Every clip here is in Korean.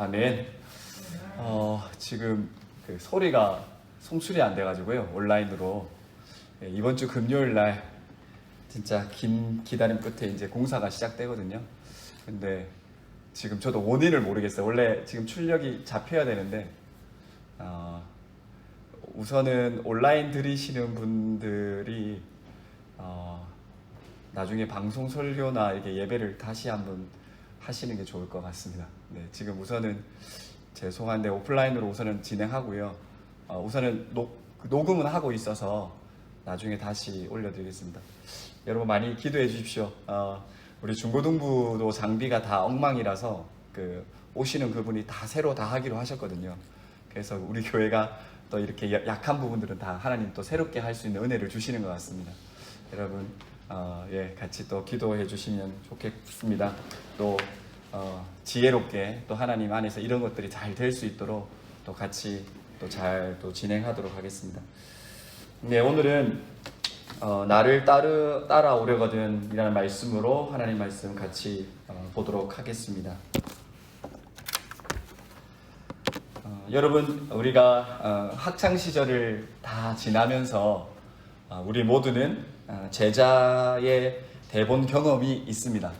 아멘. 지금 그 소리가 송출이 안 돼가지고요. 온라인으로 이번 주 금요일 날 진짜 긴 기다림 끝에 이제 공사가 시작되거든요. 근데 지금 저도 원인을 모르겠어요. 원래 지금 출력이 잡혀야 되는데 우선은 온라인 들으시는 분들이 나중에 방송 설교나 이렇게 예배를 다시 한번 하시는 게 좋을 것 같습니다. 네, 지금 우선은 죄송한데 오프라인으로 우선은 진행하고요. 우선은 녹음은 하고 있어서 나중에 다시 올려드리겠습니다. 여러분 많이 기도해 주십시오. 우리 중고등부도 장비가 다 엉망이라서 오시는 그분이 다 새로 다 하기로 하셨거든요. 그래서 우리 교회가 또 이렇게 약한 부분들은 다 하나님 또 새롭게 할 수 있는 은혜를 주시는 것 같습니다. 여러분 같이 또 기도해 주시면 좋겠습니다. 또 지혜롭게 또 하나님 안에서 이런 것들이 잘 될 수 있도록 또 같이 또 잘 또 진행하도록 하겠습니다. 네, 오늘은 나를 따라오려거든 이라는 말씀으로 하나님 말씀 같이 보도록 하겠습니다. 여러분, 우리가 학창 시절을 다 지나면서 우리 모두는 제자의 대본 경험이 있습니다.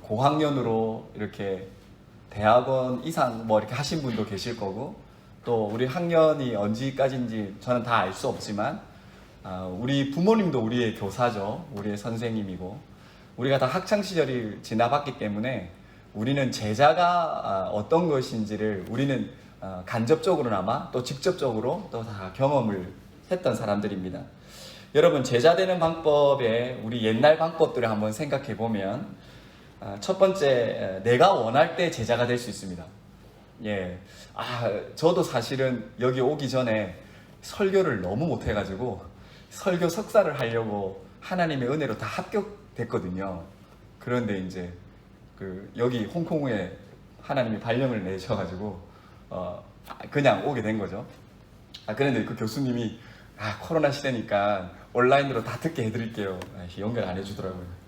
고학년으로 이렇게 대학원 이상 뭐 이렇게 하신 분도 계실 거고, 또 우리 학년이 언제까지인지 저는 다 알 수 없지만 우리 부모님도 우리의 교사죠. 우리의 선생님이고, 우리가 다 학창 시절을 지나봤기 때문에 우리는 제자가 어떤 것인지를 우리는 간접적으로나마 또 직접적으로 또 다 경험을 했던 사람들입니다. 여러분, 제자 되는 방법에 우리 옛날 방법들을 한번 생각해 보면 첫 번째, 내가 원할 때 제자가 될 수 있습니다. 저도 사실은 여기 오기 전에 설교를 너무 못해가지고 설교 석사를 하려고 하나님의 은혜로 다 합격됐거든요. 그런데 이제 여기 홍콩에 하나님이 발령을 내셔가지고 그냥 오게 된 거죠. 그런데 그 교수님이 코로나 시대니까 온라인으로 다 듣게 해드릴게요. 연결 안 해주더라고요.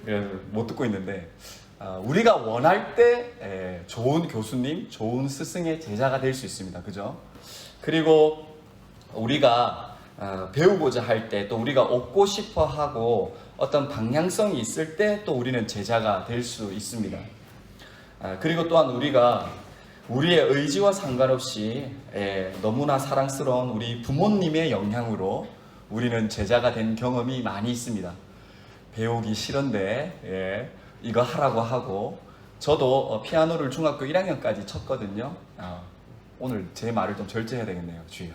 그래서 못 듣고 있는데 우리가 원할 때 좋은 교수님, 좋은 스승의 제자가 될 수 있습니다. 그죠? 그리고 우리가 배우고자 할 때, 또 우리가 얻고 싶어 하고 어떤 방향성이 있을 때 또 우리는 제자가 될 수 있습니다. 그리고 또한 우리가 우리의 의지와 상관없이 너무나 사랑스러운 우리 부모님의 영향으로 우리는 제자가 된 경험이 많이 있습니다. 배우기 싫은데 이거 하라고 하고, 저도 피아노를 중학교 1학년까지 쳤거든요. 오늘 제 말을 좀 절제해야 되겠네요, 주희야.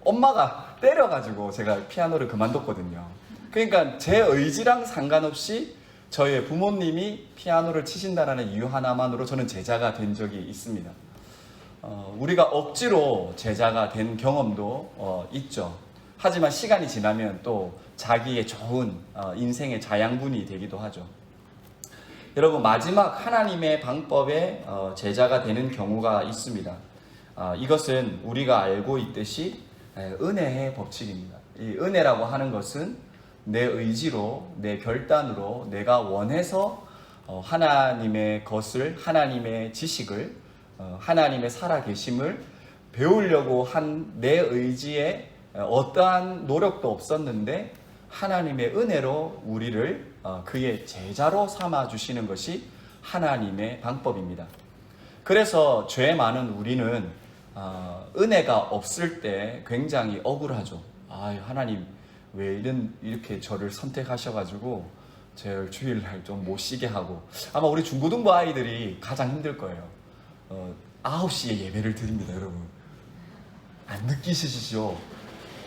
엄마가 때려가지고 제가 피아노를 그만뒀거든요. 그러니까 제 의지랑 상관없이 저희 부모님이 피아노를 치신다는 이유 하나만으로 저는 제자가 된 적이 있습니다. 우리가 억지로 제자가 된 경험도 있죠. 하지만 시간이 지나면 또 자기의 좋은 인생의 자양분이 되기도 하죠. 여러분, 마지막 하나님의 방법에 제자가 되는 경우가 있습니다. 이것은 우리가 알고 있듯이 은혜의 법칙입니다. 이 은혜라고 하는 것은 내 의지로, 내 결단으로, 내가 원해서 하나님의 것을, 하나님의 지식을, 하나님의 살아계심을 배우려고 한 내 의지에 어떠한 노력도 없었는데 하나님의 은혜로 우리를 그의 제자로 삼아 주시는 것이 하나님의 방법입니다. 그래서 죄 많은 우리는 은혜가 없을 때 굉장히 억울하죠. 하나님 왜 이렇게 저를 선택하셔가지고 저를 주일날 좀 못 쉬게 하고. 아마 우리 중고등부 아이들이 가장 힘들 거예요. 9시에 예배를 드립니다, 여러분. 안 느끼시죠?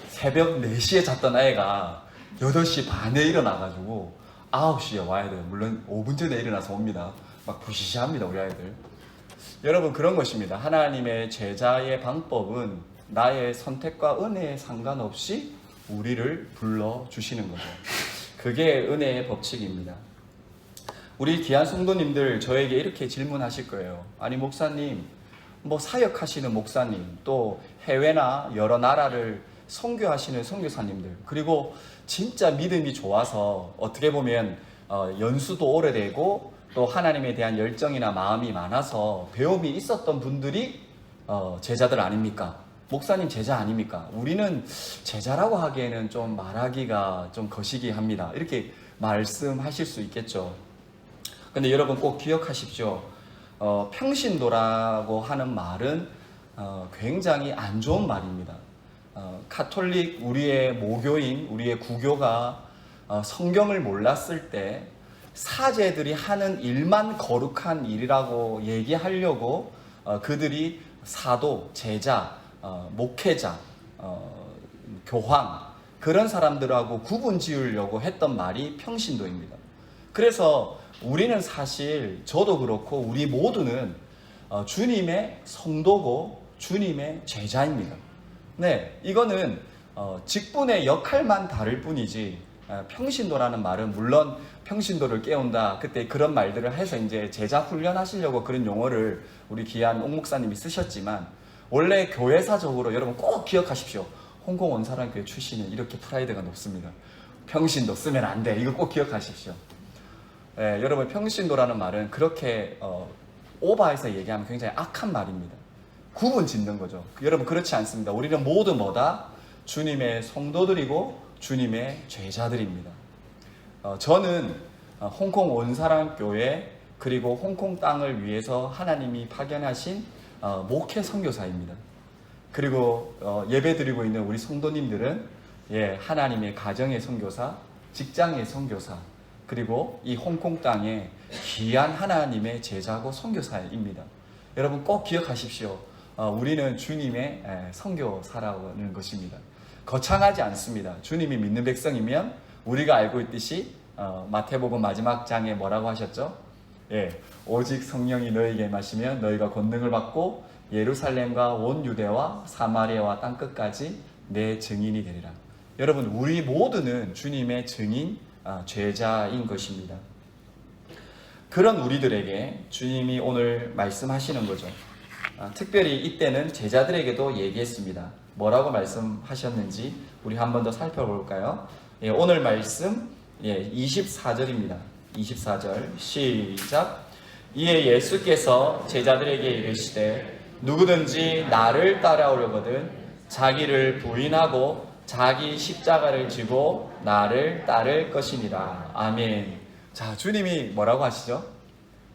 새벽 4시에 잤던 아이가 8시 반에 일어나가지고 9시에 와야 돼요. 물론 5분 전에 일어나서 옵니다. 막 부시시합니다, 우리 아이들. 여러분, 그런 것입니다. 하나님의 제자의 방법은 나의 선택과 은혜에 상관없이 우리를 불러주시는 거죠. 그게 은혜의 법칙입니다. 우리 귀한 성도님들 저에게 이렇게 질문하실 거예요. 아니, 목사님, 사역하시는 목사님, 또 해외나 여러 나라를 선교하시는 선교사님들, 그리고 진짜 믿음이 좋아서 어떻게 보면 연수도 오래되고 또 하나님에 대한 열정이나 마음이 많아서 배움이 있었던 분들이 제자들 아닙니까? 목사님 제자 아닙니까? 우리는 제자라고 하기에는 좀 말하기가 좀 거시기합니다. 이렇게 말씀하실 수 있겠죠. 근데 여러분 꼭 기억하십시오. 평신도라고 하는 말은 굉장히 안 좋은 말입니다. 카톨릭, 우리의 모교인, 우리의 구교가 성경을 몰랐을 때 사제들이 하는 일만 거룩한 일이라고 얘기하려고 그들이 사도, 제자, 목회자, 교황 그런 사람들하고 구분 지으려고 했던 말이 평신도입니다. 그래서 우리는 사실 저도 그렇고 우리 모두는 주님의 성도고 주님의 제자입니다. 네, 이거는 직분의 역할만 다를 뿐이지 평신도라는 말은 물론 평신도를 깨운다 그때 그런 말들을 해서 이제 제자 훈련하시려고 그런 용어를 우리 귀한 옥 목사님이 쓰셨지만 원래 교회사적으로 여러분 꼭 기억하십시오. 홍콩 원사랑교회 출신은 이렇게 프라이드가 높습니다. 평신도 쓰면 안 돼. 이거 꼭 기억하십시오. 네, 여러분 평신도라는 말은 그렇게 오버해서 얘기하면 굉장히 악한 말입니다. 구분 짓는 거죠. 여러분 그렇지 않습니다. 우리는 모두 뭐다? 주님의 성도들이고 주님의 제자들입니다. 저는 홍콩 원사랑교회 그리고 홍콩 땅을 위해서 하나님이 파견하신 목회 선교사입니다. 그리고 예배드리고 있는 우리 성도님들은 하나님의 가정의 선교사, 직장의 선교사, 그리고 이 홍콩 땅에 귀한 하나님의 제자고 선교사입니다. 여러분 꼭 기억하십시오. 우리는 주님의 선교사라는 것입니다. 거창하지 않습니다. 주님이 믿는 백성이면 우리가 알고 있듯이 마태복음 마지막 장에 뭐라고 하셨죠? 오직 성령이 너희에게 임하시면 너희가 권능을 받고 예루살렘과 온 유대와 사마리아와 땅끝까지 내 증인이 되리라. 여러분 우리 모두는 주님의 증인, 제자인 것입니다. 그런 우리들에게 주님이 오늘 말씀하시는 거죠. 특별히 이때는 제자들에게도 얘기했습니다. 뭐라고 말씀하셨는지 우리 한 번 더 살펴볼까요? 오늘 말씀 24절입니다. 24절 시작. 이에 예수께서 제자들에게 이르시되 누구든지 나를 따라오려거든 자기를 부인하고 자기 십자가를 지고 나를 따를 것이니라. 아멘. 자, 주님이 뭐라고 하시죠?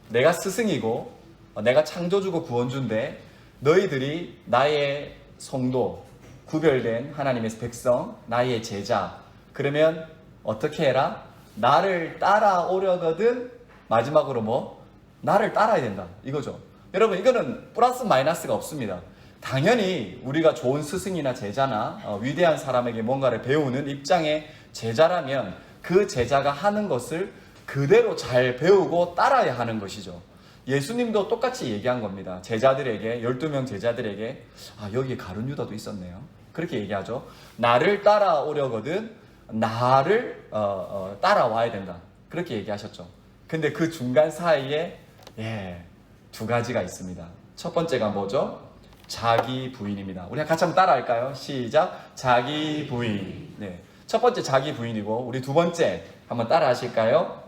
내가 스승이고 내가 창조주고 구원주인데 너희들이 나의 성도, 구별된 하나님의 백성, 나의 제자. 그러면 어떻게 해라? 나를 따라오려거든 마지막으로 뭐? 나를 따라야 된다. 이거죠. 여러분 이거는 플러스 마이너스가 없습니다. 당연히 우리가 좋은 스승이나 제자나 위대한 사람에게 뭔가를 배우는 입장의 제자라면 그 제자가 하는 것을 그대로 잘 배우고 따라야 하는 것이죠. 예수님도 똑같이 얘기한 겁니다. 제자들에게, 12명 제자들에게 여기 가룟 유다도 있었네요. 그렇게 얘기하죠. 나를 따라오려거든 나를 따라와야 된다. 그렇게 얘기하셨죠. 근데 그 중간 사이에 두 가지가 있습니다. 첫 번째가 뭐죠? 자기 부인입니다. 우리 같이 한번 따라할까요? 시작. 자기 부인. 네. 첫 번째 자기 부인이고 우리 두 번째 한번 따라 하실까요?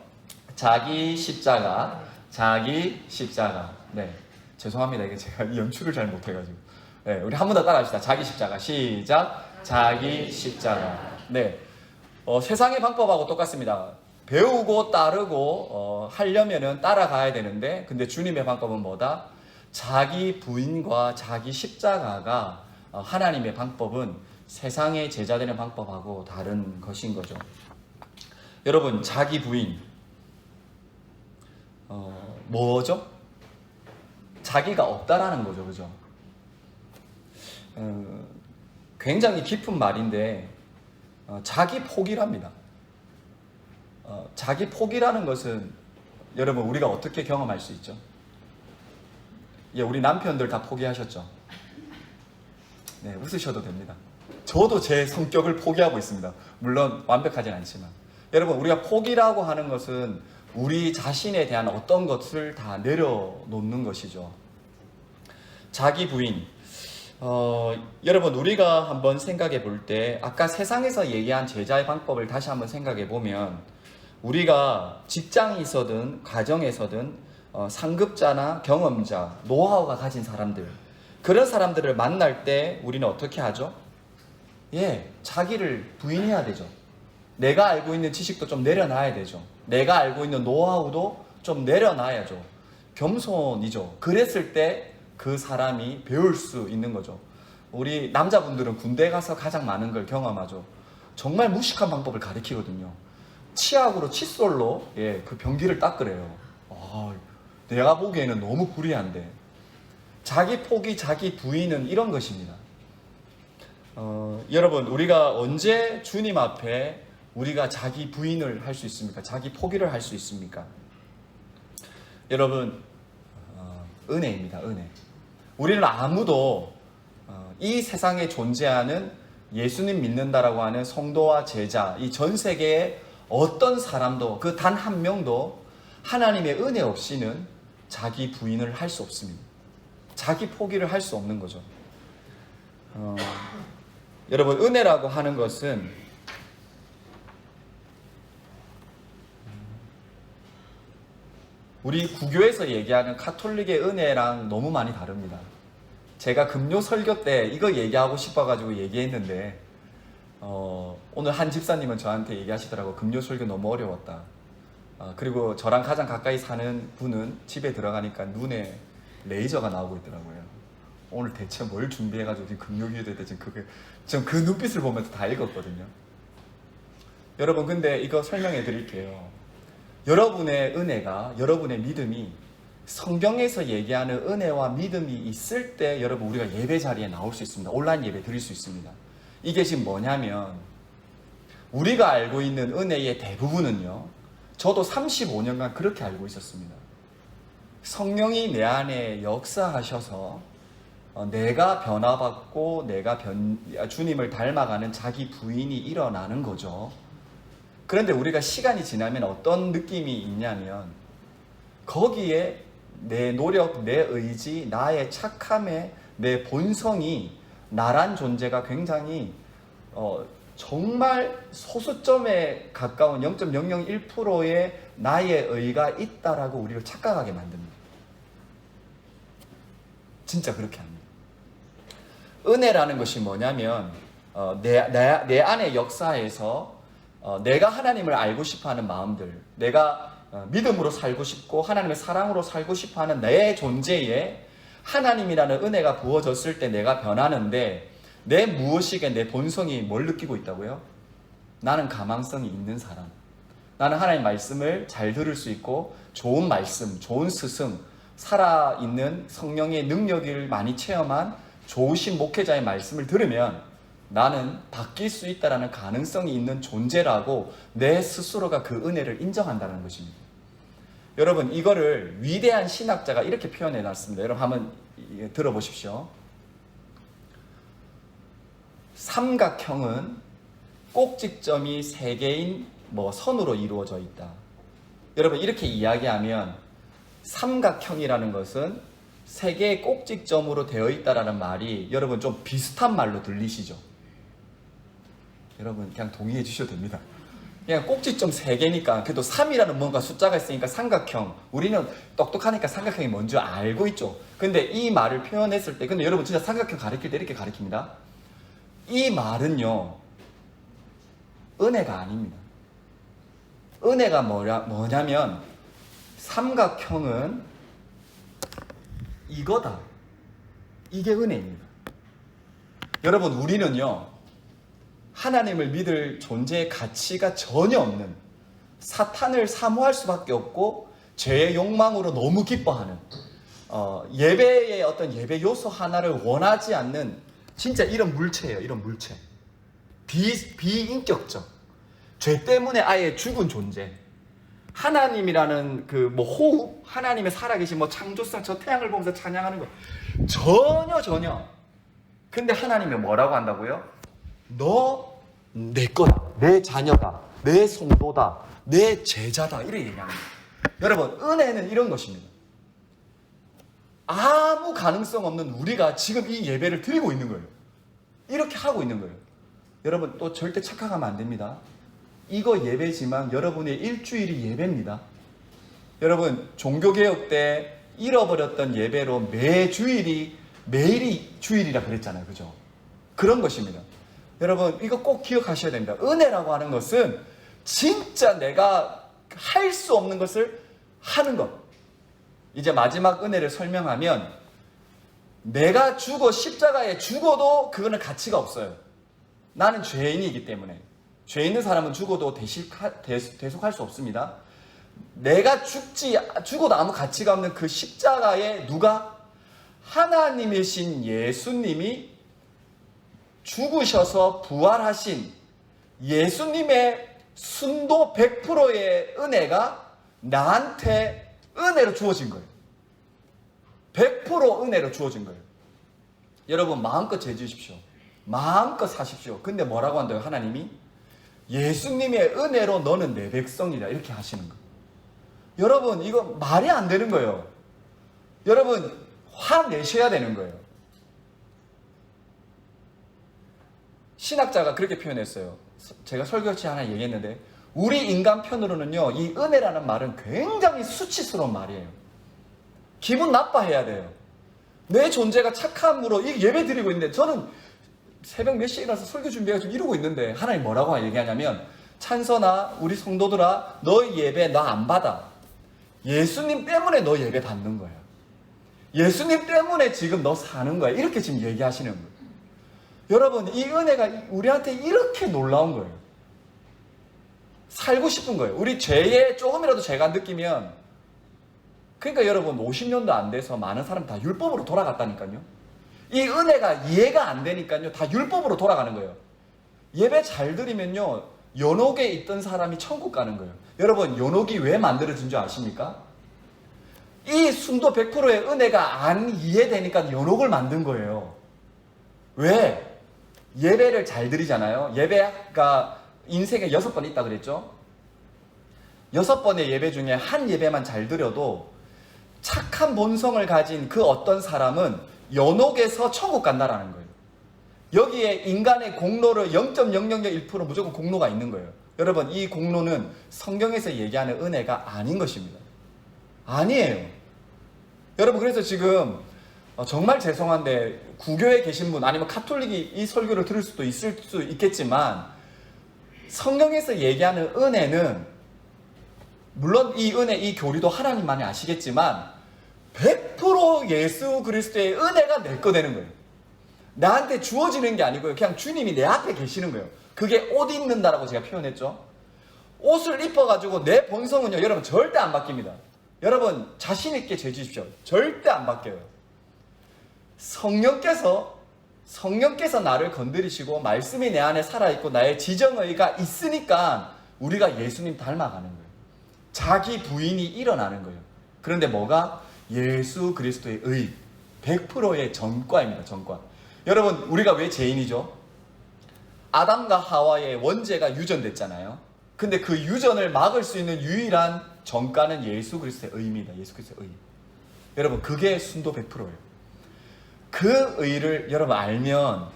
자기 십자가. 자기 십자가. 네. 죄송합니다. 이게 제가 이 연출을 잘 못해가지고. 네. 우리 한 번 더 따라 합시다. 자기 십자가. 시작. 자기 십자가. 네. 세상의 방법하고 똑같습니다. 배우고 따르고 하려면은 따라가야 되는데 근데 주님의 방법은 뭐다? 자기 부인과 자기 십자가가 하나님의 방법은 세상의 제자되는 방법하고 다른 것인 거죠. 여러분 자기 부인 뭐죠? 자기가 없다라는 거죠. 그죠? 굉장히 깊은 말인데 자기 포기랍니다. 자기 포기라는 것은 여러분 우리가 어떻게 경험할 수 있죠? 우리 남편들 다 포기하셨죠? 네, 웃으셔도 됩니다. 저도 제 성격을 포기하고 있습니다. 물론 완벽하진 않지만 여러분 우리가 포기라고 하는 것은 우리 자신에 대한 어떤 것을 다 내려놓는 것이죠. 자기 부인. 여러분 우리가 한번 생각해 볼 때 아까 세상에서 얘기한 제자의 방법을 다시 한번 생각해 보면 우리가 직장에서든 가정에서든 상급자나 경험자, 노하우가 가진 사람들, 그런 사람들을 만날 때 우리는 어떻게 하죠? 자기를 부인해야 되죠. 내가 알고 있는 지식도 좀 내려놔야 되죠. 내가 알고 있는 노하우도 좀 내려놔야죠. 겸손이죠. 그랬을 때 그 사람이 배울 수 있는 거죠. 우리 남자분들은 군대 가서 가장 많은 걸 경험하죠. 정말 무식한 방법을 가르치거든요. 치약으로, 칫솔로 그 변기를 닦으래요. 내가 보기에는 너무 불리한데. 자기 포기, 자기 부인은 이런 것입니다. 여러분, 우리가 언제 주님 앞에 우리가 자기 부인을 할 수 있습니까? 자기 포기를 할 수 있습니까? 여러분, 은혜입니다. 은혜. 우리는 아무도 이 세상에 존재하는 예수님 믿는다라고 하는 성도와 제자, 이 전 세계의 어떤 사람도, 그 단 한 명도 하나님의 은혜 없이는 자기 부인을 할 수 없습니다. 자기 포기를 할 수 없는 거죠. 여러분, 은혜라고 하는 것은 우리 구교에서 얘기하는 카톨릭의 은혜랑 너무 많이 다릅니다. 제가 금요 설교 때 이거 얘기하고 싶어가지고 얘기했는데 오늘 한 집사님은 저한테 얘기하시더라고. 금요 설교 너무 어려웠다. 그리고 저랑 가장 가까이 사는 분은 집에 들어가니까 눈에 레이저가 나오고 있더라고요. 오늘 대체 뭘 준비해가지고 지금 금요기도에 지금 그 눈빛을 보면서 다 읽었거든요. 여러분, 근데 이거 설명해 드릴게요. 여러분의 은혜가, 여러분의 믿음이 성경에서 얘기하는 은혜와 믿음이 있을 때 여러분 우리가 예배 자리에 나올 수 있습니다. 온라인 예배 드릴 수 있습니다. 이게 지금 뭐냐면 우리가 알고 있는 은혜의 대부분은요, 저도 35년간 그렇게 알고 있었습니다. 성령이 내 안에 역사하셔서 내가 변화받고 내가 주님을 닮아가는 자기 부인이 일어나는 거죠. 그런데 우리가 시간이 지나면 어떤 느낌이 있냐면 거기에 내 노력, 내 의지, 나의 착함에 내 본성이, 나란 존재가 굉장히 정말 소수점에 가까운 0.001%의 나의 의가 있다라고 우리를 착각하게 만듭니다. 진짜 그렇게 합니다. 은혜라는 것이 뭐냐면 내 안의 역사에서 내가 하나님을 알고 싶어하는 마음들, 내가 믿음으로 살고 싶고 하나님의 사랑으로 살고 싶어하는 내 존재에 하나님이라는 은혜가 부어졌을 때 내가 변하는데, 내 무엇이게 내 본성이 뭘 느끼고 있다고요? 나는 가망성이 있는 사람, 나는 하나님 말씀을 잘 들을 수 있고 좋은 말씀, 좋은 스승, 살아있는 성령의 능력을 많이 체험한 좋으신 목회자의 말씀을 들으면 나는 바뀔 수 있다는 가능성이 있는 존재라고 내 스스로가 그 은혜를 인정한다는 것입니다. 여러분, 이거를 위대한 신학자가 이렇게 표현해 놨습니다. 여러분 한번 들어보십시오. 삼각형은 꼭지점이 3개인 선으로 이루어져 있다. 여러분, 이렇게 이야기하면 삼각형이라는 것은 3개의 꼭지점으로 되어 있다라는 말이 여러분 좀 비슷한 말로 들리시죠? 여러분 그냥 동의해 주셔도 됩니다. 그냥 꼭지점 3개니까 그래도 3이라는 뭔가 숫자가 있으니까 삼각형, 우리는 똑똑하니까 삼각형이 뭔지 알고 있죠. 근데 이 말을 표현했을 때, 근데 여러분 진짜 삼각형 가르칠 때 이렇게 가르칩니다. 이 말은요 은혜가 아닙니다. 은혜가 뭐냐면 삼각형은 이거다, 이게 은혜입니다. 여러분, 우리는요 하나님을 믿을 존재의 가치가 전혀 없는, 사탄을 사모할 수밖에 없고 죄의 욕망으로 너무 기뻐하는, 예배의 어떤 예배 요소 하나를 원하지 않는 진짜 이런 물체예요. 이런 물체, 비인격적, 죄 때문에 아예 죽은 존재. 하나님이라는 호흡, 하나님의 살아계신 창조성, 저 태양을 보면서 찬양하는 거 전혀. 근데 하나님이 뭐라고 한다고요? 너 내 거다, 내 자녀다, 내 성도다, 내 제자다, 이렇게 얘기합니다. 여러분, 은혜는 이런 것입니다. 아무 가능성 없는 우리가 지금 이 예배를 드리고 있는 거예요. 이렇게 하고 있는 거예요. 여러분, 또 절대 착각하면 안 됩니다. 이거 예배지만 여러분의 일주일이 예배입니다. 여러분 종교개혁 때 잃어버렸던 예배로 매일이 주일이라 그랬잖아요. 그죠? 그런 것입니다. 여러분 이거 꼭 기억하셔야 됩니다. 은혜라고 하는 것은 진짜 내가 할 수 없는 것을 하는 것. 이제 마지막 은혜를 설명하면 내가 십자가에 죽어도 그거는 가치가 없어요. 나는 죄인이기 때문에. 죄 있는 사람은 죽어도 대속할 수 없습니다. 내가 죽어도 아무 가치가 없는 그 십자가에 누가? 하나님이신 예수님이 죽으셔서 부활하신 예수님의 순도 100%의 은혜가 나한테 은혜로 주어진 거예요. 100% 은혜로 주어진 거예요. 여러분 마음껏 죄 지으십시오. 마음껏 사십시오. 근데 뭐라고 한다고요? 하나님이 예수님의 은혜로 너는 내 백성이다 이렇게 하시는 거예요. 여러분 이거 말이 안 되는 거예요. 여러분 화내셔야 되는 거예요. 신학자가 그렇게 표현했어요. 제가 설교치 하나 얘기했는데 우리 인간 편으로는요 이 은혜라는 말은 굉장히 수치스러운 말이에요. 기분 나빠해야 돼요. 내 존재가 착함으로 이 예배 드리고 있는데 저는 새벽 몇 시에 일어나서 설교 준비해가지고 이러고 있는데 하나님 뭐라고 얘기하냐면 찬선아 우리 성도들아 너의 예배 나 안 받아. 예수님 때문에 너 예배 받는 거야. 예수님 때문에 지금 너 사는 거야. 이렇게 지금 얘기하시는 거예요. 여러분 이 은혜가 우리한테 이렇게 놀라운 거예요. 살고 싶은 거예요. 우리 죄에 조금이라도 죄가 느끼면 그러니까 여러분 50년도 안 돼서 많은 사람 다 율법으로 돌아갔다니까요. 이 은혜가 이해가 안 되니까요. 다 율법으로 돌아가는 거예요. 예배 잘 드리면요. 연옥에 있던 사람이 천국 가는 거예요. 여러분 연옥이 왜 만들어진 줄 아십니까? 이 순도 100%의 은혜가 안 이해되니까 연옥을 만든 거예요. 왜? 예배를 잘 드리잖아요. 예배가 인생에 6번 있다 그랬죠? 6번의 예배 중에 한 예배만 잘 드려도 착한 본성을 가진 그 어떤 사람은 연옥에서 천국 간다라는 거예요. 여기에 인간의 공로를 0.0001% 무조건 공로가 있는 거예요. 여러분 이 공로는 성경에서 얘기하는 은혜가 아닌 것입니다. 아니에요. 여러분 그래서 지금 정말 죄송한데 구교에 계신 분 아니면 카톨릭이 이 설교를 들을 수도 있을 수 있겠지만 성경에서 얘기하는 은혜는 물론 이 은혜 이 교리도 하나님만이 아시겠지만 100% 예수 그리스도의 은혜가 내 거 되는 거예요. 나한테 주어지는 게 아니고요. 그냥 주님이 내 앞에 계시는 거예요. 그게 옷 입는다라고 제가 표현했죠. 옷을 입어가지고 내 본성은요. 여러분 절대 안 바뀝니다. 여러분 자신 있게 죄 지십시오. 절대 안 바뀌어요. 성령께서 나를 건드리시고 말씀이 내 안에 살아있고 나의 지정의가 있으니까 우리가 예수님 닮아가는 거예요. 자기 부인이 일어나는 거예요. 그런데 뭐가? 예수 그리스도의 의 100%의 전과입니다. 전과. 여러분 우리가 왜 죄인이죠? 아담과 하와의 원죄가 유전됐잖아요. 근데 그 유전을 막을 수 있는 유일한 전과는 예수 그리스도의 의입니다. 예수 그리스도의 의. 여러분 그게 순도 100%예요. 그 의를 여러분 알면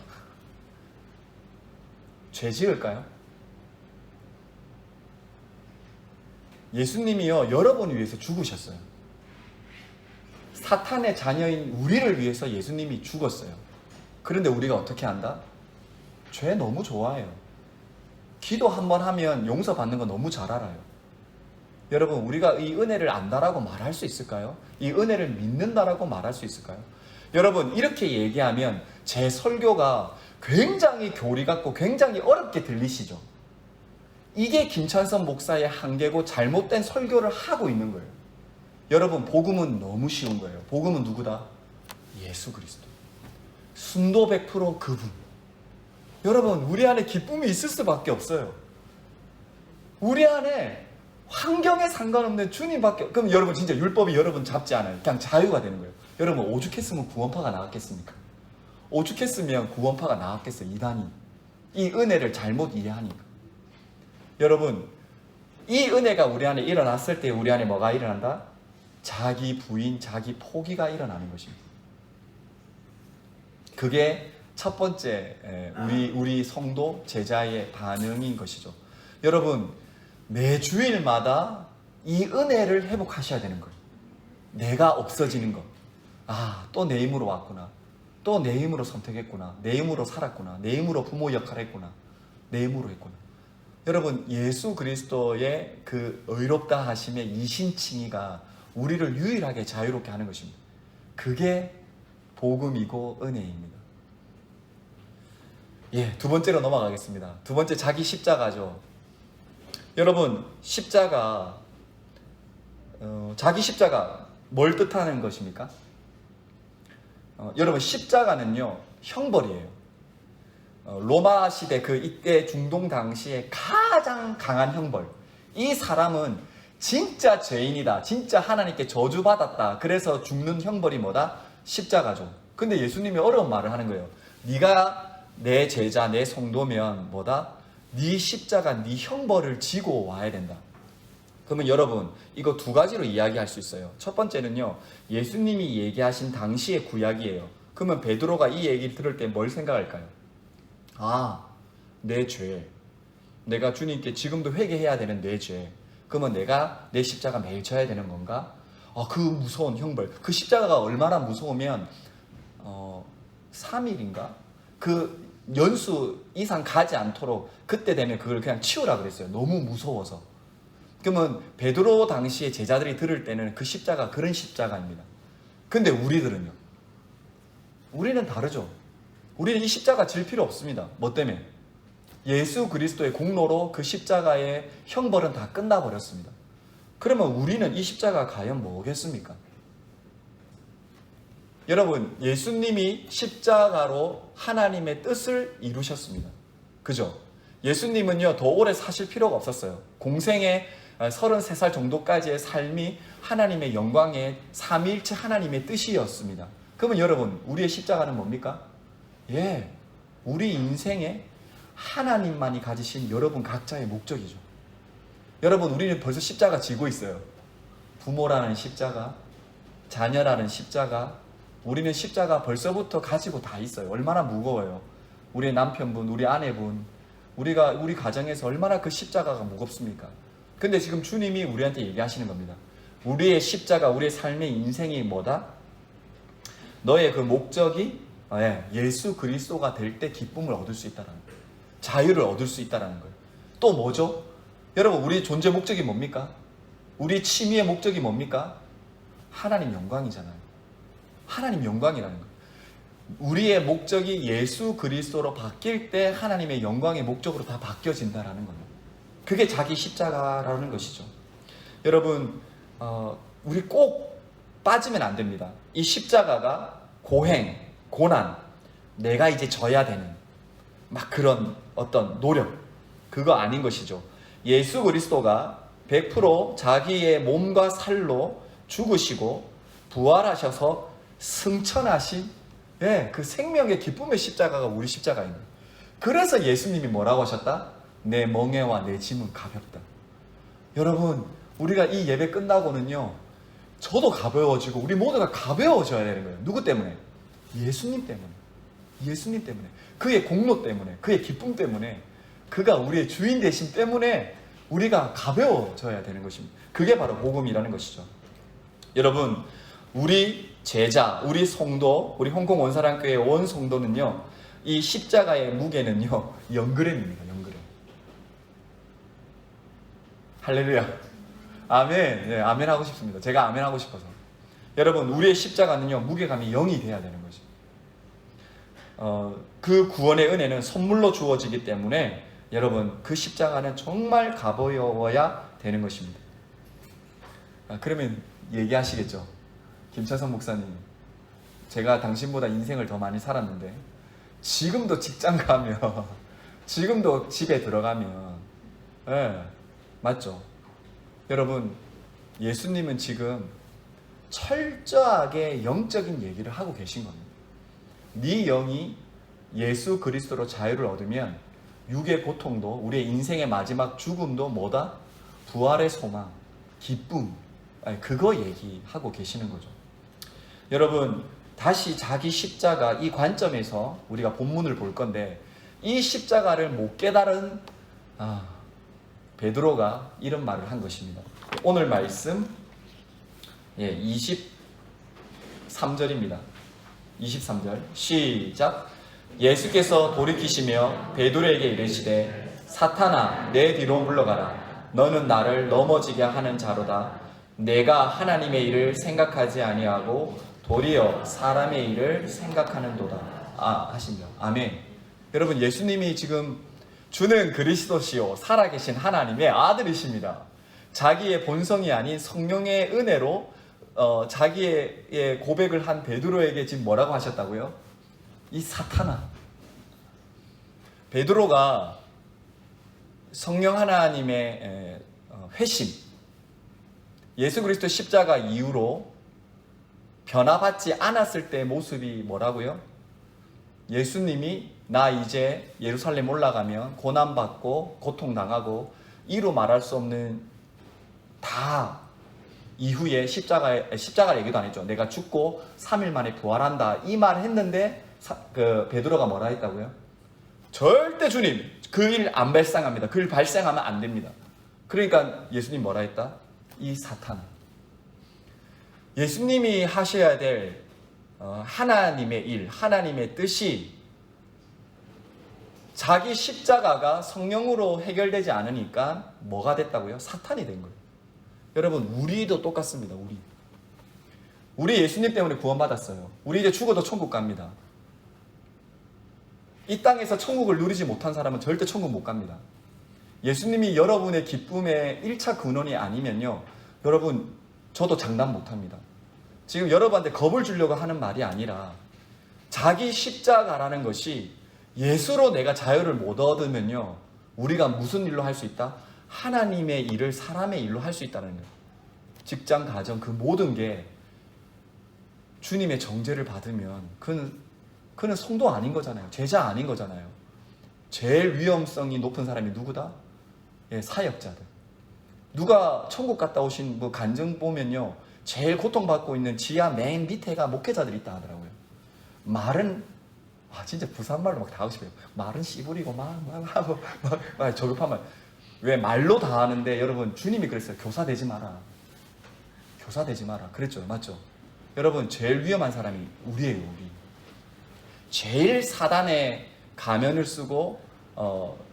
죄 지을까요? 예수님이요 여러분을 위해서 죽으셨어요. 사탄의 자녀인 우리를 위해서 예수님이 죽었어요. 그런데 우리가 어떻게 한다? 죄 너무 좋아해요. 기도 한번 하면 용서받는 거 너무 잘 알아요. 여러분 우리가 이 은혜를 안다라고 말할 수 있을까요? 이 은혜를 믿는다라고 말할 수 있을까요? 여러분 이렇게 얘기하면 제 설교가 굉장히 교리 같고 굉장히 어렵게 들리시죠? 이게 김찬선 목사의 한계고 잘못된 설교를 하고 있는 거예요. 여러분 복음은 너무 쉬운 거예요. 복음은 누구다? 예수 그리스도. 순도 100% 그분. 여러분 우리 안에 기쁨이 있을 수밖에 없어요. 우리 안에 환경에 상관없는 주님밖에. 그럼 여러분 진짜 율법이 여러분 잡지 않아요. 그냥 자유가 되는 거예요. 여러분 오죽했으면 구원파가 나왔겠습니까? 오죽했으면 구원파가 나왔겠어요. 이단이 이 은혜를 잘못 이해하니까. 여러분 이 은혜가 우리 안에 일어났을 때 우리 안에 뭐가 일어난다? 자기 부인, 자기 포기가 일어나는 것입니다. 그게 첫 번째 우리 성도 제자의 반응인 것이죠. 여러분, 매 주일마다 이 은혜를 회복하셔야 되는 거예요. 내가 없어지는 것. 아, 또 내 힘으로 왔구나. 또 내 힘으로 선택했구나. 내 힘으로 살았구나. 내 힘으로 부모 역할을 했구나. 내 힘으로 했구나. 여러분, 예수 그리스도의 그 의롭다 하심의 이신칭의가 우리를 유일하게 자유롭게 하는 것입니다. 그게 복음이고 은혜입니다. 예, 두 번째로 넘어가겠습니다. 두 번째, 자기 십자가죠. 여러분, 십자가, 자기 십자가 뭘 뜻하는 것입니까? 여러분, 십자가는요, 형벌이에요. 로마 시대 그 이때 중동 당시에 가장 강한 형벌. 이 사람은 진짜 죄인이다. 진짜 하나님께 저주받았다. 그래서 죽는 형벌이 뭐다? 십자가죠. 근데 예수님이 어려운 말을 하는 거예요. 네가 내 제자, 내 성도면 뭐다? 네 십자가, 네 형벌을 지고 와야 된다. 그러면 여러분, 이거 두 가지로 이야기할 수 있어요. 첫 번째는요, 예수님이 얘기하신 당시의 구약이에요. 그러면 베드로가 이 얘기를 들을 때 뭘 생각할까요? 아, 내 죄. 내가 주님께 지금도 회개해야 되는 내 죄. 그러면 내가 내 십자가 매일 져야 되는 건가? 그 무서운 형벌. 그 십자가가 얼마나 무서우면 3일인가? 그 연수 이상 가지 않도록 그때 되면 그걸 그냥 치우라 그랬어요. 너무 무서워서. 그러면 베드로 당시에 제자들이 들을 때는 그 십자가 그런 십자가입니다. 근데 우리들은요? 우리는 다르죠. 우리는 이 십자가 질 필요 없습니다. 뭐 때문에? 예수 그리스도의 공로로 그 십자가의 형벌은 다 끝나버렸습니다. 그러면 우리는 이 십자가 과연 뭐겠습니까? 여러분, 예수님이 십자가로 하나님의 뜻을 이루셨습니다. 그죠? 예수님은요, 더 오래 사실 필요가 없었어요. 공생의 33살 정도까지의 삶이 하나님의 영광의 삼위일체 하나님의 뜻이었습니다. 그러면 여러분, 우리의 십자가는 뭡니까? 예, 우리 인생에 하나님만이 가지신 여러분 각자의 목적이죠. 여러분, 우리는 벌써 십자가 지고 있어요. 부모라는 십자가, 자녀라는 십자가, 우리는 십자가 벌써부터 가지고 다 있어요. 얼마나 무거워요. 우리 남편분, 우리 아내분, 우리 가정에서 얼마나 그 십자가가 무겁습니까? 근데 지금 주님이 우리한테 얘기하시는 겁니다. 우리의 십자가, 우리의 삶의 인생이 뭐다? 너의 그 목적이 예수 그리스도가 될 때 기쁨을 얻을 수 있다는 거예요. 자유를 얻을 수 있다는 거예요. 또 뭐죠? 여러분, 우리 존재 목적이 뭡니까? 우리 취미의 목적이 뭡니까? 하나님 영광이잖아요. 하나님 영광이라는 거예요. 우리의 목적이 예수 그리스도로 바뀔 때 하나님의 영광의 목적으로 다 바뀌어진다는 거예요. 그게 자기 십자가라는 것이죠. 여러분, 우리 꼭 빠지면 안 됩니다. 이 십자가가 고행, 고난, 내가 이제 져야 되는 막 그런 어떤 노력, 그거 아닌 것이죠. 예수 그리스도가 100% 자기의 몸과 살로 죽으시고 부활하셔서 승천하신 그 생명의 기쁨의 십자가가 우리 십자가입니다. 그래서 예수님이 뭐라고 하셨다? 내 멍에와 내 짐은 가볍다. 여러분, 우리가 이 예배 끝나고는요, 저도 가벼워지고 우리 모두가 가벼워져야 되는 거예요. 누구 때문에? 예수님 때문에. 예수님 때문에. 그의 공로 때문에. 그의 기쁨 때문에. 그가 우리의 주인 되심 때문에 우리가 가벼워져야 되는 것입니다. 그게 바로 복음이라는 것이죠. 여러분, 우리 제자, 우리 성도, 우리 홍콩 원사랑교회 원 성도는요, 이 십자가의 무게는요, 0g입니다. 0g. 할렐루야. 아멘. 네, 아멘 하고 싶습니다. 제가 아멘 하고 싶어서. 여러분, 우리의 십자가는요, 무게감이 0이 돼야 되는 거죠. 그 구원의 은혜는 선물로 주어지기 때문에 여러분, 그 십자가는 정말 가벼워야 되는 것입니다. 그러면 얘기하시겠죠. 김찬성 목사님, 제가 당신보다 인생을 더 많이 살았는데 지금도 직장 가면 지금도 집에 들어가면 맞죠? 여러분, 예수님은 지금 철저하게 영적인 얘기를 하고 계신 겁니다. 네 영이 예수 그리스도로 자유를 얻으면 육의 고통도, 우리의 인생의 마지막 죽음도 뭐다? 부활의 소망, 기쁨, 그거 얘기하고 계시는 거죠. 여러분, 다시 자기 십자가 이 관점에서 우리가 본문을 볼 건데, 이 십자가를 못 깨달은 베드로가 이런 말을 한 것입니다. 오늘 말씀 23절입니다. 23절 시작. 예수께서 돌이키시며 베드로에게 이르시되 사탄아 내 뒤로 물러가라. 너는 나를 넘어지게 하는 자로다. 내가 하나님의 일을 생각하지 아니하고 도리어 사람의 일을 생각하는도다. 하시며 아멘. 여러분, 예수님이 지금 주는 그리스도시요 살아계신 하나님의 아들이십니다. 자기의 본성이 아닌 성령의 은혜로 자기의 고백을 한 베드로에게 지금 뭐라고 하셨다고요? 이 사탄아. 베드로가 성령 하나님의 회심, 예수 그리스도 십자가 이후로 변화받지 않았을 때의 모습이 뭐라고요? 예수님이 나 이제 예루살렘 올라가면 고난받고 고통당하고 이루 말할 수 없는 다 이후에 십자가 얘기도 안 했죠. 내가 죽고 3일 만에 부활한다 이 말 했는데 베드로가 뭐라 했다고요? 절대 주님 그 일 안 발생합니다. 그 일 발생하면 안 됩니다. 그러니까 예수님 뭐라 했다? 이 사탄. 예수님이 하셔야 될 하나님의 일, 하나님의 뜻이 자기 십자가가 성령으로 해결되지 않으니까 뭐가 됐다고요? 사탄이 된 거예요. 여러분, 우리도 똑같습니다. 우리 예수님 때문에 구원받았어요. 우리 이제 죽어도 천국 갑니다. 이 땅에서 천국을 누리지 못한 사람은 절대 천국 못 갑니다. 예수님이 여러분의 기쁨의 1차 근원이 아니면요, 여러분 저도 장담 못합니다. 지금 여러분한테 겁을 주려고 하는 말이 아니라 자기 십자가라는 것이 예수로 내가 자유를 못 얻으면요, 우리가 무슨 일로 할 수 있다? 하나님의 일을 사람의 일로 할 수 있다는 거예요. 직장, 가정, 그 모든 게 주님의 정죄를 받으면 그는 성도 아닌 거잖아요. 제자 아닌 거잖아요. 제일 위험성이 높은 사람이 누구다? 사역자들. 누가 천국 갔다 오신 간증 보면요, 제일 고통받고 있는 지하 맨 밑에가 목회자들이 있다 하더라고요. 말은 진짜 부산말로 막 다 하고 싶어요. 말은 씨부리고 막 저급한 말. 왜 말로 다 하는데, 여러분 주님이 그랬어요. 교사 되지 마라. 교사 되지 마라. 그랬죠. 맞죠? 여러분, 제일 위험한 사람이 우리예요. 우리. 제일 사단의 가면을 쓰고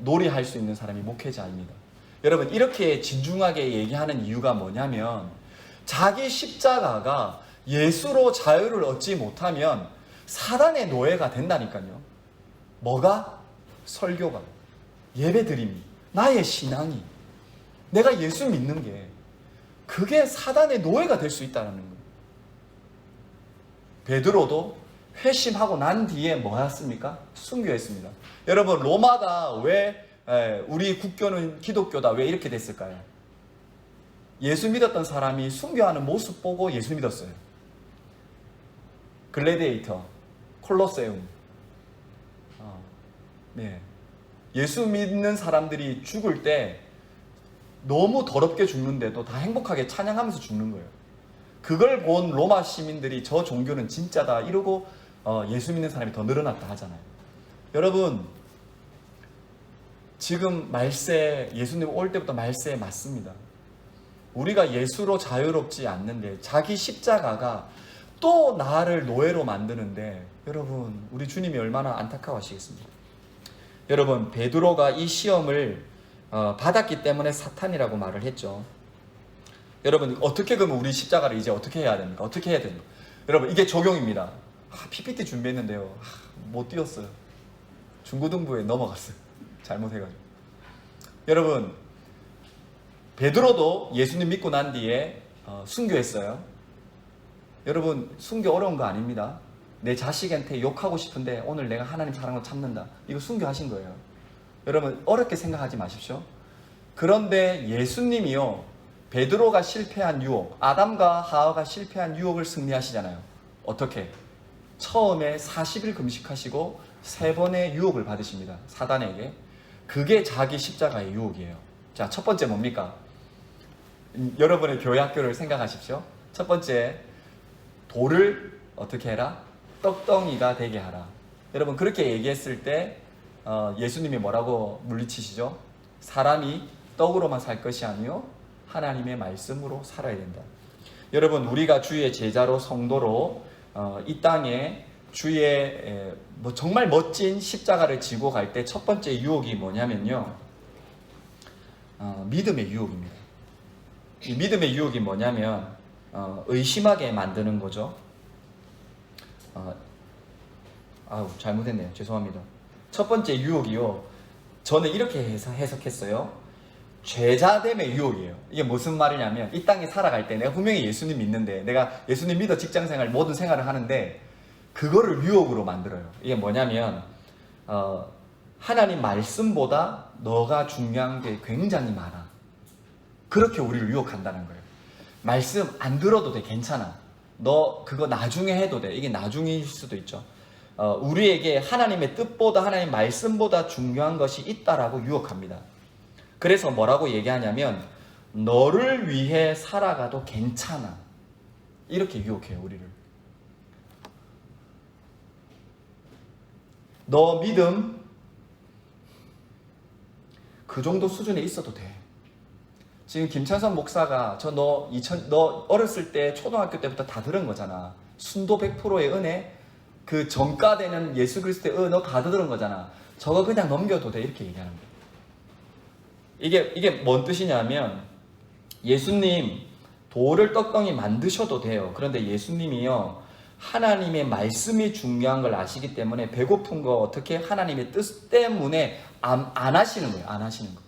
놀이할 수 있는 사람이 목회자입니다. 여러분, 이렇게 진중하게 얘기하는 이유가 뭐냐면, 자기 십자가가 예수로 자유를 얻지 못하면 사단의 노예가 된다니까요. 뭐가? 설교가, 예배드림이, 나의 신앙이, 내가 예수 믿는 게, 그게 사단의 노예가 될 수 있다는 거예요. 베드로도 회심하고 난 뒤에 뭐였습니까? 순교했습니다. 여러분, 로마가 왜 우리 국교는 기독교다 왜 이렇게 됐을까요? 예수 믿었던 사람이 순교하는 모습 보고 예수 믿었어요. 글래디에이터, 콜로세움. 예수 믿는 사람들이 죽을 때 너무 더럽게 죽는데도 다 행복하게 찬양하면서 죽는 거예요. 그걸 본 로마 시민들이 저 종교는 진짜다 이러고 예수 믿는 사람이 더 늘어났다 하잖아요. 여러분, 지금 말세, 예수님 올 때부터 말세에 맞습니다. 우리가 예수로 자유롭지 않는데 자기 십자가가 또 나를 노예로 만드는데, 여러분 우리 주님이 얼마나 안타까워하시겠습니까? 여러분, 베드로가 이 시험을 받았기 때문에 사탄이라고 말을 했죠. 여러분, 어떻게 그러면 우리 십자가를 이제 어떻게 해야 됩니까? 어떻게 해야 됩니까? 여러분, 이게 적용입니다. PPT 준비했는데요, 못 띄웠어요. 중고등부에 넘어갔어요. 잘못해가지고. 여러분, 베드로도 예수님 믿고 난 뒤에 순교했어요. 여러분, 순교 어려운 거 아닙니다. 내 자식한테 욕하고 싶은데 오늘 내가 하나님 사랑으로 참는다, 이거 순교하신 거예요. 여러분, 어렵게 생각하지 마십시오. 그런데 예수님이요, 베드로가 실패한 유혹, 아담과 하와가 실패한 유혹을 승리하시잖아요. 어떻게? 처음에 40일 금식하시고 3번의 유혹을 받으십니다. 사단에게. 그게 자기 십자가의 유혹이에요. 자, 첫 번째 뭡니까? 여러분의 교회 학교를 생각하십시오. 첫 번째, 돌을 어떻게 해라? 떡덩이가 되게 하라. 여러분, 그렇게 얘기했을 때 예수님이 뭐라고 물리치시죠? 사람이 떡으로만 살 것이 아니요 하나님의 말씀으로 살아야 된다. 여러분, 우리가 주의 제자로 성도로 이 땅에 주의 정말 멋진 십자가를 지고 갈 때 첫 번째 유혹이 뭐냐면요, 믿음의 유혹입니다. 이 믿음의 유혹이 뭐냐면 의심하게 만드는 거죠. 잘못했네요. 죄송합니다. 첫 번째 유혹이요, 저는 이렇게 해석했어요. 죄자됨의 유혹이에요. 이게 무슨 말이냐면, 이 땅에 살아갈 때 내가 분명히 예수님 믿는데, 내가 예수님 믿어 직장생활 모든 생활을 하는데 그거를 유혹으로 만들어요. 이게 뭐냐면 하나님 말씀보다 너가 중요한 게 굉장히 많아. 그렇게 우리를 유혹한다는 거예요. 말씀 안 들어도 돼, 괜찮아. 너 그거 나중에 해도 돼. 이게 나중일 수도 있죠. 우리에게 하나님의 뜻보다 하나님의 말씀보다 중요한 것이 있다라고 유혹합니다. 그래서 뭐라고 얘기하냐면, 너를 위해 살아가도 괜찮아. 이렇게 유혹해요, 우리를. 너 믿음 그 정도 수준에 있어도 돼. 지금 김찬선 목사가 너 어렸을 때 초등학교 때부터 다 들은 거잖아. 순도 100%의 은혜, 그 정가되는 예수 그리스도의 너 다 들은 거잖아. 저거 그냥 넘겨도 돼. 이렇게 얘기하는 거야. 이게 뭔 뜻이냐면, 예수님 돌을 떡덩이 만드셔도 돼요. 그런데 예수님이요, 하나님의 말씀이 중요한 걸 아시기 때문에 배고픈 거 어떻게 하나님의 뜻 때문에 안 하시는 거예요. 안 하시는 거.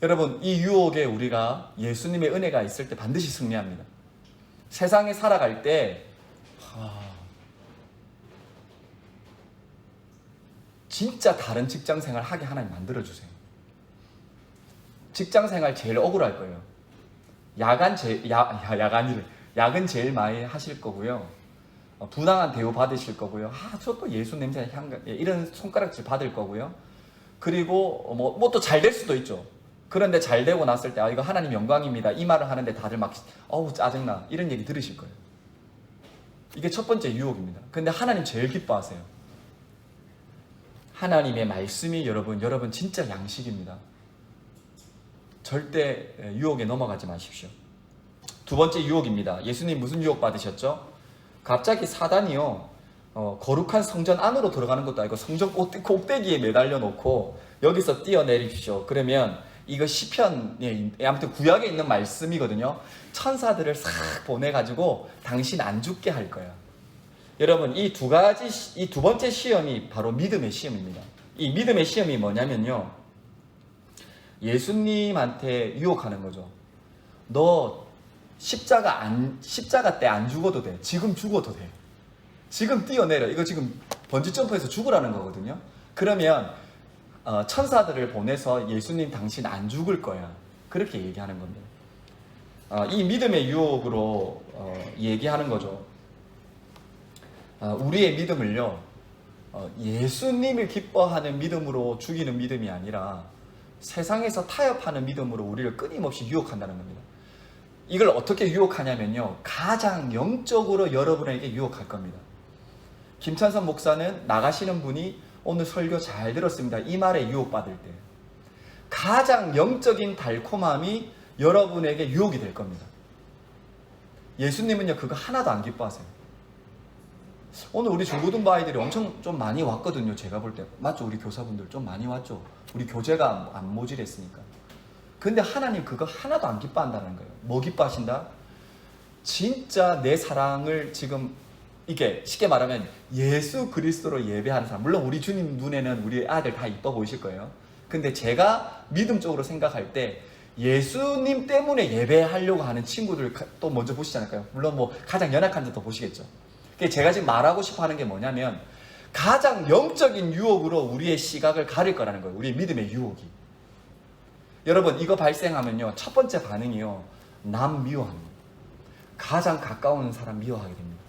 여러분, 이 유혹에 우리가 예수님의 은혜가 있을 때 반드시 승리합니다. 세상에 살아갈 때 진짜 다른 직장생활 하게 하나님 만들어주세요. 직장생활 제일 억울할 거예요. 야근 제일 많이 하실 거고요. 부당한 대우 받으실 거고요. 저 또 예수 냄새 향, 이런 손가락질 받을 거고요. 그리고 뭐 또 잘 될 수도 있죠. 그런데 잘 되고 났을 때 이거 하나님 영광입니다, 이 말을 하는데 다들 막 짜증나, 이런 얘기 들으실 거예요. 이게 첫 번째 유혹입니다. 근데 하나님 제일 기뻐하세요. 하나님의 말씀이 여러분 진짜 양식입니다. 절대 유혹에 넘어가지 마십시오. 두 번째 유혹입니다. 예수님 무슨 유혹 받으셨죠? 갑자기 사단이요, 거룩한 성전 안으로 들어가는 것도 아니고 성전 꼭대기에 매달려 놓고 여기서 뛰어내리십시오. 그러면 이거 시편, 아무튼 구약에 있는 말씀이거든요. 천사들을 싹 보내가지고 당신 안 죽게 할 거야. 여러분, 이 두 번째 시험이 바로 믿음의 시험입니다. 이 믿음의 시험이 뭐냐면요, 예수님한테 유혹하는 거죠. 너 십자가 때 안 죽어도 돼. 지금 죽어도 돼. 지금 뛰어내려. 이거 지금 번지점프해서 죽으라는 거거든요. 그러면 천사들을 보내서 예수님 당신 안 죽을 거야. 그렇게 얘기하는 겁니다. 이 믿음의 유혹으로 얘기하는 거죠. 우리의 믿음을요, 예수님을 기뻐하는 믿음으로 죽이는 믿음이 아니라 세상에서 타협하는 믿음으로 우리를 끊임없이 유혹한다는 겁니다. 이걸 어떻게 유혹하냐면요, 가장 영적으로 여러분에게 유혹할 겁니다. 김찬선 목사는 나가시는 분이 오늘 설교 잘 들었습니다, 이 말에 유혹받을 때 가장 영적인 달콤함이 여러분에게 유혹이 될 겁니다. 예수님은요, 그거 하나도 안 기뻐하세요. 오늘 우리 중고등부 아이들이 엄청 좀 많이 왔거든요. 제가 볼 때 맞죠? 우리 교사분들 좀 많이 왔죠? 우리 교재가 안 모질했으니까. 근데 하나님 그거 하나도 안 기뻐한다는 거예요. 뭐 기뻐하신다? 진짜 내 사랑을 지금, 이게 쉽게 말하면 예수 그리스도로 예배하는 사람, 물론 우리 주님 눈에는 우리 아들 다 이뻐 보이실 거예요. 근데 제가 믿음적으로 생각할 때 예수님 때문에 예배하려고 하는 친구들 또 먼저 보시지 않을까요? 물론 뭐 가장 연약한 자도 보시겠죠. 제가 지금 말하고 싶어 하는 게 뭐냐면, 가장 영적인 유혹으로 우리의 시각을 가릴 거라는 거예요. 우리의 믿음의 유혹이. 여러분, 이거 발생하면요, 첫 번째 반응이요, 남 미워합니다. 가장 가까운 사람 미워하게 됩니다.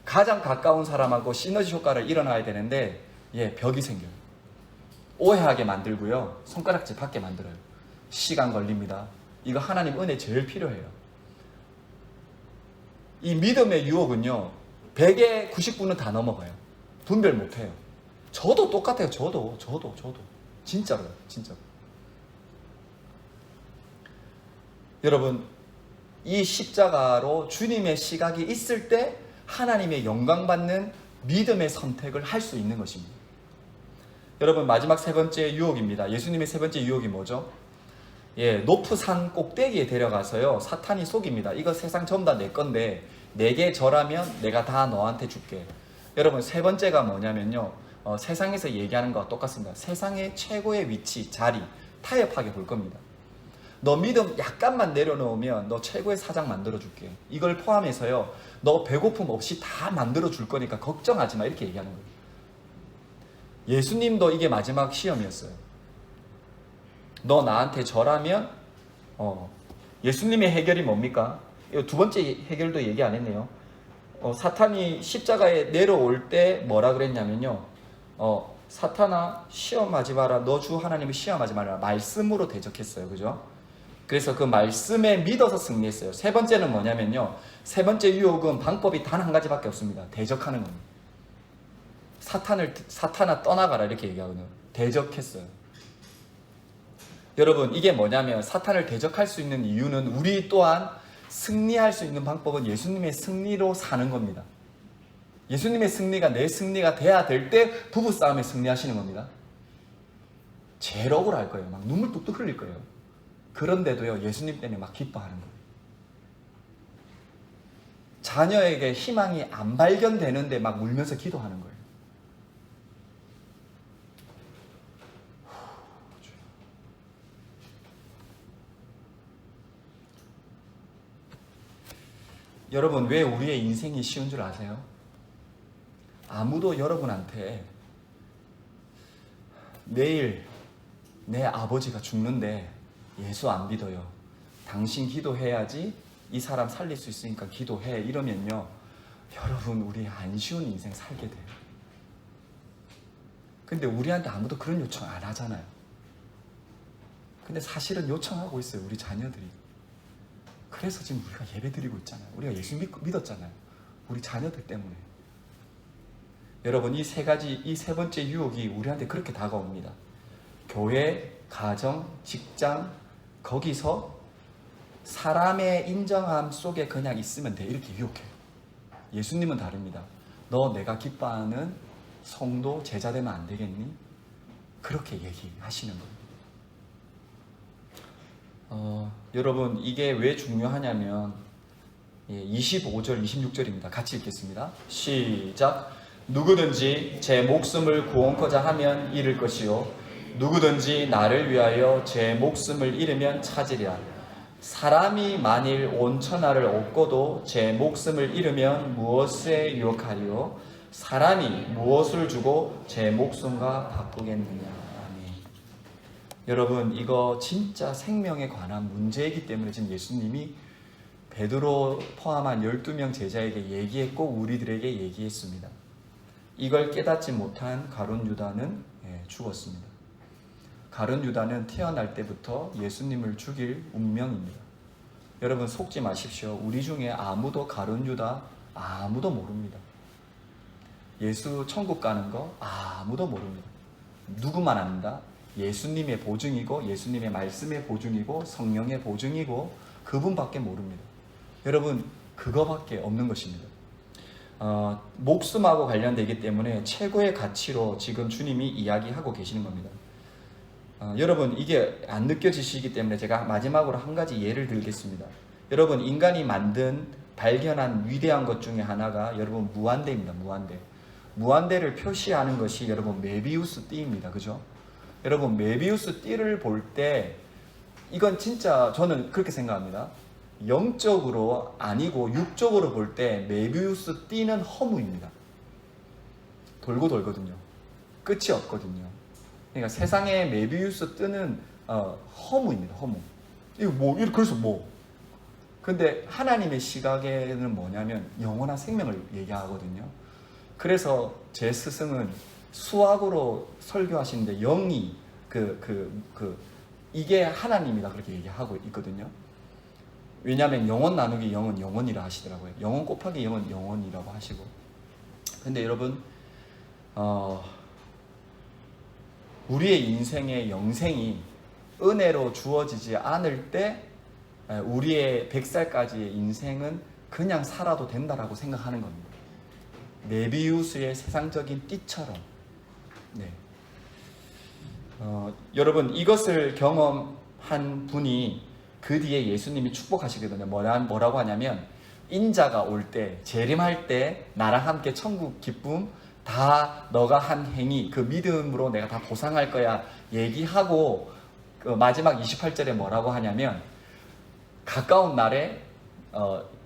가장 가까운 사람하고 시너지 효과를 일어나야 되는데 벽이 생겨요. 오해하게 만들고요, 손가락질 받게 만들어요. 시간 걸립니다. 이거 하나님 은혜 제일 필요해요. 이 믿음의 유혹은요, 100에 99는 다 넘어가요. 분별 못해요. 저도 똑같아요. 저도 진짜로요. 진짜로. 여러분, 이 십자가로 주님의 시각이 있을 때 하나님의 영광 받는 믿음의 선택을 할 수 있는 것입니다. 여러분, 마지막 세 번째 유혹입니다. 예수님의 세 번째 유혹이 뭐죠? 높은 산 꼭대기에 데려가서요, 사탄이 속입니다. 이거 세상 전부 다 내 건데 내게 절하면 내가 다 너한테 줄게. 여러분, 세 번째가 뭐냐면요, 세상에서 얘기하는 거와 똑같습니다. 세상의 최고의 위치, 자리, 타협하게 볼 겁니다. 너 믿음 약간만 내려놓으면 너 최고의 사장 만들어줄게. 이걸 포함해서요, 너 배고픔 없이 다 만들어줄 거니까 걱정하지 마. 이렇게 얘기하는 거예요. 예수님도 이게 마지막 시험이었어요. 너 나한테 절하면 예수님의 해결이 뭡니까? 두 번째 해결도 얘기 안 했네요. 사탄이 십자가에 내려올 때 뭐라 그랬냐면요, 사탄아 시험하지 마라. 너 주 하나님을 시험하지 마라. 말씀으로 대적했어요. 그죠? 그래서 그 말씀에 믿어서 승리했어요. 세 번째는 뭐냐면요, 세 번째 유혹은 방법이 단 한 가지밖에 없습니다. 대적하는 겁니다. 사탄아 떠나가라 이렇게 얘기하거든요. 대적했어요. 여러분, 이게 뭐냐면 사탄을 대적할 수 있는 이유는 우리 또한 승리할 수 있는 방법은 예수님의 승리로 사는 겁니다. 예수님의 승리가 내 승리가 돼야 될 때 부부싸움에 승리하시는 겁니다. 제일 억울할 거예요. 막 눈물 뚝뚝 흘릴 거예요. 그런데도요, 예수님 때문에 막 기뻐하는 거예요. 자녀에게 희망이 안 발견되는데 막 울면서 기도하는 거예요. 여러분, 왜 우리의 인생이 쉬운 줄 아세요? 아무도 여러분한테 내일 내 아버지가 죽는데 예수 안 믿어요, 당신 기도해야지 이 사람 살릴 수 있으니까 기도해, 이러면요, 여러분, 우리 안 쉬운 인생 살게 돼요. 근데 우리한테 아무도 그런 요청 안 하잖아요. 근데 사실은 요청하고 있어요, 우리 자녀들이. 그래서 지금 우리가 예배드리고 있잖아요. 우리가 예수 믿었잖아요. 우리 자녀들 때문에. 여러분, 이 세 번째 유혹이 우리한테 그렇게 다가옵니다. 교회, 가정, 직장, 거기서 사람의 인정함 속에 그냥 있으면 돼. 이렇게 유혹해요. 예수님은 다릅니다. 너 내가 기뻐하는 성도, 제자 되면 안 되겠니? 그렇게 얘기하시는 거예요. 여러분, 이게 왜 중요하냐면 25절, 26절입니다. 같이 읽겠습니다. 시작. 누구든지 제 목숨을 구원코자 하면 잃을 것이요, 누구든지 나를 위하여 제 목숨을 잃으면 찾으리라. 사람이 만일 온 천하를 얻고도 제 목숨을 잃으면 무엇에 유혹하리요? 사람이 무엇을 주고 제 목숨과 바꾸겠느냐. 여러분, 이거 진짜 생명에 관한 문제이기 때문에 지금 예수님이 베드로 포함한 12명 제자에게 얘기했고 우리들에게 얘기했습니다. 이걸 깨닫지 못한 가룟 유다는 죽었습니다. 가룟 유다는 태어날 때부터 예수님을 죽일 운명입니다. 여러분, 속지 마십시오. 우리 중에 아무도 가룟 유다 아무도 모릅니다. 예수 천국 가는 거 아무도 모릅니다. 누구만 안다? 예수님의 보증이고, 예수님의 말씀의 보증이고, 성령의 보증이고, 그분밖에 모릅니다. 여러분, 그거밖에 없는 것입니다. 목숨하고 관련되기 때문에 최고의 가치로 지금 주님이 이야기하고 계시는 겁니다. 여러분, 이게 안 느껴지시기 때문에 제가 마지막으로 한 가지 예를 들겠습니다. 여러분, 인간이 발견한 위대한 것 중에 하나가 여러분 무한대입니다. 무한대를 표시하는 것이 여러분 메비우스 띠입니다. 그죠? 여러분, 메비우스 띠를 볼 때 이건 진짜 저는 그렇게 생각합니다. 영적으로 아니고 육적으로 볼 때 메비우스 띠는 허무입니다. 돌고 돌거든요. 끝이 없거든요. 그러니까 세상에 메비우스 띠는 허무입니다. 허무. 이거 그래서 근데 하나님의 시각에는 뭐냐면 영원한 생명을 얘기하거든요. 그래서 제 스승은 수학으로 설교하시는데 영이 이게 하나님이다 그렇게 얘기하고 있거든요. 왜냐하면 영원 나누기 영은 영원이라 하시더라고요. 영원 곱하기 영은 영원이라고 하시고. 근데 여러분, 우리의 인생의 영생이 은혜로 주어지지 않을 때 우리의 100살까지의 인생은 그냥 살아도 된다라고 생각하는 겁니다. 메비우스의 세상적인 띠처럼. 네. 여러분, 이것을 경험한 분이 그 뒤에 예수님이 축복하시거든요. 뭐라고 하냐면, 인자가 올 때, 재림할 때 나랑 함께 천국 기쁨 다 너가 한 행위, 그 믿음으로 내가 다 보상할 거야 얘기하고, 그 마지막 28절에 뭐라고 하냐면, 가까운 날에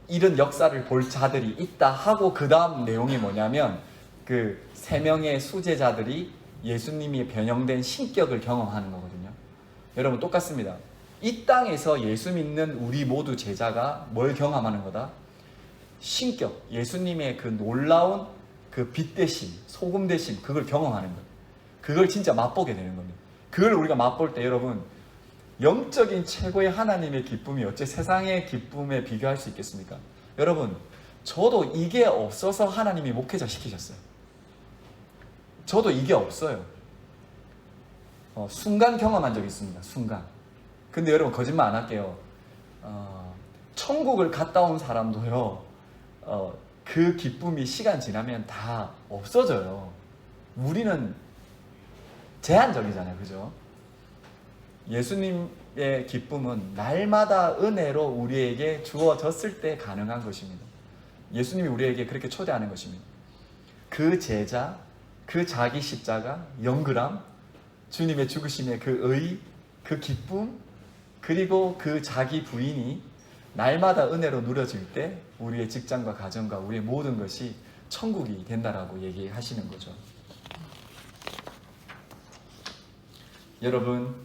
이런 역사를 볼 자들이 있다 하고, 그 다음 내용이 뭐냐면, 그 3명의 수제자들이 예수님이 변형된 신격을 경험하는 거거든요. 여러분, 똑같습니다. 이 땅에서 예수 믿는 우리 모두 제자가 뭘 경험하는 거다? 신격, 예수님의 그 놀라운 그 빛 대신, 소금 대신, 그걸 경험하는 거예요. 그걸 진짜 맛보게 되는 겁니다. 그걸 우리가 맛볼 때 여러분, 영적인 최고의 하나님의 기쁨이 어째 세상의 기쁨에 비교할 수 있겠습니까? 여러분, 저도 이게 없어서 하나님이 목회자 시키셨어요. 저도 이게 없어요. 순간 경험한 적이 있습니다. 순간. 근데 여러분, 거짓말 안 할게요. 천국을 갔다 온 사람도요, 그 기쁨이 시간 지나면 다 없어져요. 우리는 제한적이잖아요. 그죠? 예수님의 기쁨은 날마다 은혜로 우리에게 주어졌을 때 가능한 것입니다. 예수님이 우리에게 그렇게 초대하는 것입니다. 그 제자, 그 자기 십자가, 영그람, 주님의 죽으심의 그 의, 그 기쁨, 그리고 그 자기 부인이 날마다 은혜로 누려질 때 우리의 직장과 가정과 우리의 모든 것이 천국이 된다라고 얘기하시는 거죠. 여러분,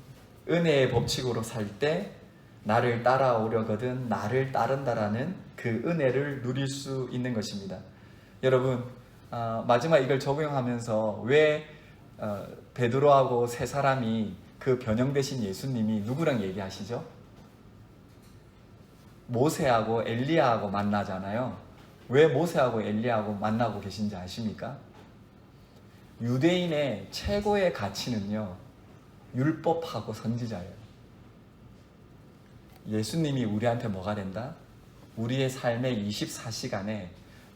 은혜의 법칙으로 살 때 나를 따라오려거든 나를 따른다라는 그 은혜를 누릴 수 있는 것입니다. 여러분, 마지막 이걸 적용하면서 왜 베드로하고 세 사람이 그 변형되신 예수님이 누구랑 얘기하시죠? 모세하고 엘리야하고 만나잖아요. 왜 모세하고 엘리야하고 만나고 계신지 아십니까? 유대인의 최고의 가치는요, 율법하고 선지자예요. 예수님이 우리한테 뭐가 된다? 우리의 삶의 24시간에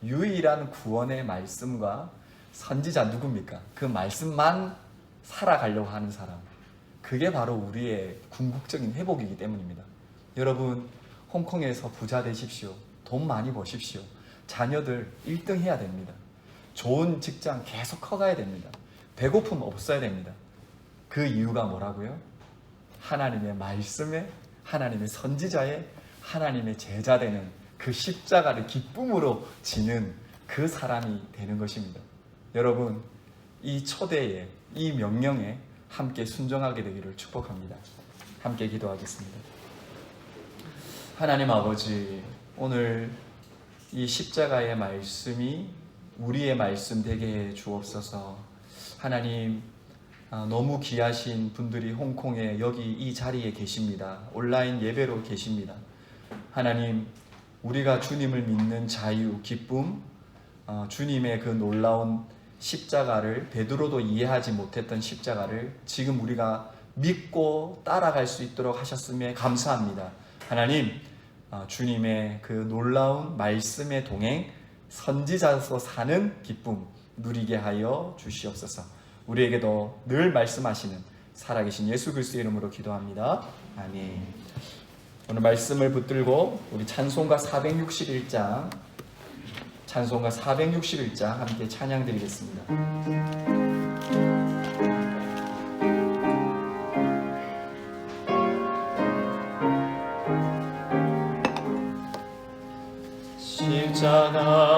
유일한 구원의 말씀과 선지자 누굽니까? 그 말씀만 살아가려고 하는 사람. 그게 바로 우리의 궁극적인 회복이기 때문입니다. 여러분, 홍콩에서 부자 되십시오. 돈 많이 버십시오. 자녀들 1등 해야 됩니다. 좋은 직장 계속 커가야 됩니다. 배고픔 없어야 됩니다. 그 이유가 뭐라고요? 하나님의 말씀에, 하나님의 선지자에, 하나님의 제자 되는 그 십자가를 기쁨으로 지는 그 사람이 되는 것입니다. 여러분, 이 초대에, 이 명령에 함께 순종하게 되기를 축복합니다. 함께 기도하겠습니다. 하나님 아버지, 오늘 이 십자가의 말씀이 우리의 말씀 되게 해 주옵소서. 하나님, 너무 귀하신 분들이 홍콩에 여기 이 자리에 계십니다. 온라인 예배로 계십니다. 하나님, 우리가 주님을 믿는 자유, 기쁨, 주님의 그 놀라운 십자가를, 베드로도 이해하지 못했던 십자가를 지금 우리가 믿고 따라갈 수 있도록 하셨음에 감사합니다. 하나님, 주님의 그 놀라운 말씀의 동행, 선지자로서 사는 기쁨 누리게 하여 주시옵소서. 우리에게도 늘 말씀하시는 살아계신 예수 그리스도의 이름으로 기도합니다. 아멘. 오늘 말씀을 붙들고 우리 찬송가 461장 함께 찬양 드리겠습니다. 십자가